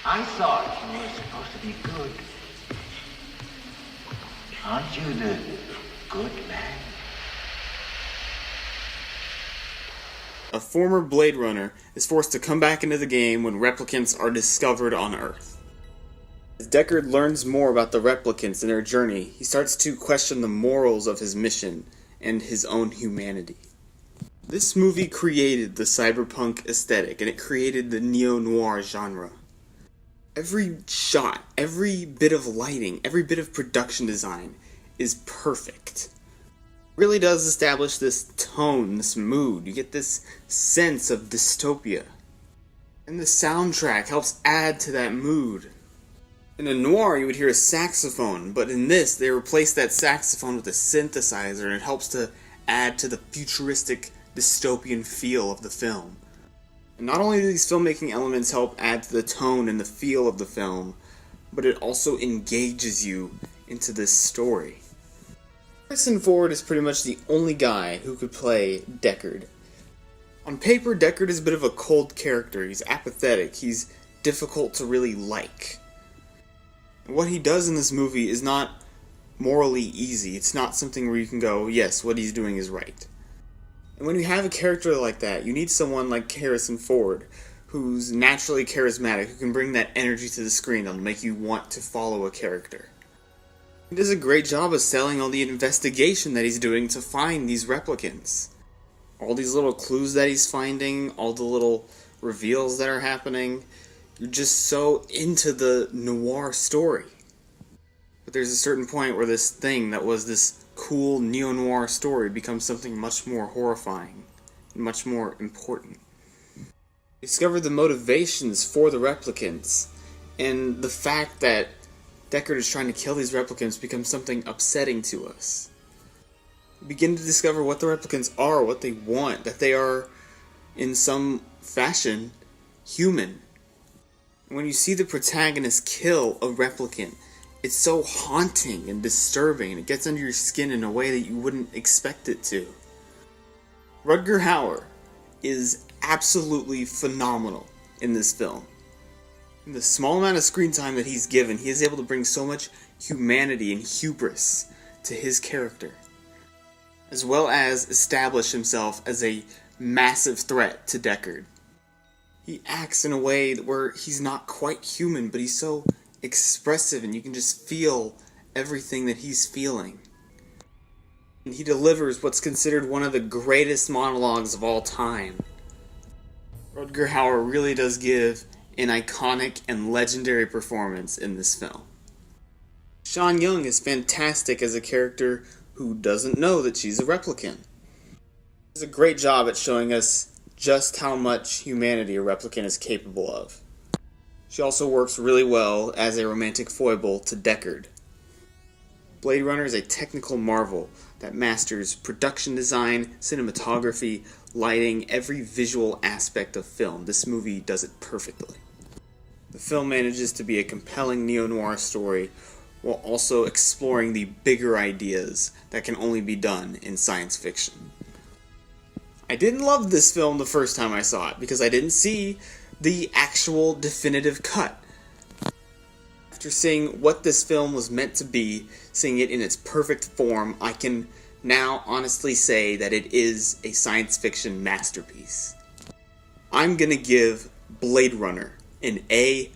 I thought you were supposed to be good. Aren't you the good man? A former Blade Runner is forced to come back into the game when replicants are discovered on Earth. As Deckard learns more about the replicants and their journey, he starts to question the morals of his mission and his own humanity. This movie created the cyberpunk aesthetic, and it created the neo-noir genre. Every shot, every bit of lighting, every bit of production design is perfect. It really does establish this tone, this mood. You get this sense of dystopia. And the soundtrack helps add to that mood. In a noir, you would hear a saxophone, but in this, they replace that saxophone with a synthesizer, and it helps to add to the futuristic, dystopian feel of the film. And not only do these filmmaking elements help add to the tone and the feel of the film, but it also engages you into this story. Harrison Ford is pretty much the only guy who could play Deckard. On paper, Deckard is a bit of a cold character. He's apathetic. He's difficult to really like. And what he does in this movie is not morally easy. It's not something where you can go, yes, what he's doing is right. And when you have a character like that, you need someone like Harrison Ford, who's naturally charismatic, who can bring that energy to the screen that'll make you want to follow a character. He does a great job of selling all the investigation that he's doing to find these replicants. All these little clues that he's finding, all the little reveals that are happening. You're just so into the noir story. But there's a certain point where this thing that was this cool neo-noir story becomes something much more horrifying and much more important. Discover the motivations for the replicants, and the fact that Deckard is trying to kill these replicants becomes something upsetting to us. We begin to discover what the replicants are, what they want, that they are, in some fashion, human. When you see the protagonist kill a replicant, it's so haunting and disturbing, and it gets under your skin in a way that you wouldn't expect it to. Rutger Hauer is absolutely phenomenal in this film. In the small amount of screen time that he's given, he is able to bring so much humanity and hubris to his character, as well as establish himself as a massive threat to Deckard. He acts in a way where he's not quite human, but he's so expressive, and you can just feel everything that he's feeling. And he delivers what's considered one of the greatest monologues of all time. Rutger Hauer really does give an iconic and legendary performance in this film. Sean Young is fantastic as a character who doesn't know that she's a replicant. He does a great job at showing us just how much humanity a replicant is capable of. She also works really well as a romantic foible to Deckard. Blade Runner is a technical marvel that masters production design, cinematography, lighting, every visual aspect of film. This movie does it perfectly. The film manages to be a compelling neo-noir story while also exploring the bigger ideas that can only be done in science fiction. I didn't love this film the first time I saw it because I didn't see the actual definitive cut. After seeing what this film was meant to be, seeing it in its perfect form, I can now honestly say that it is a science fiction masterpiece. I'm gonna give Blade Runner an A+.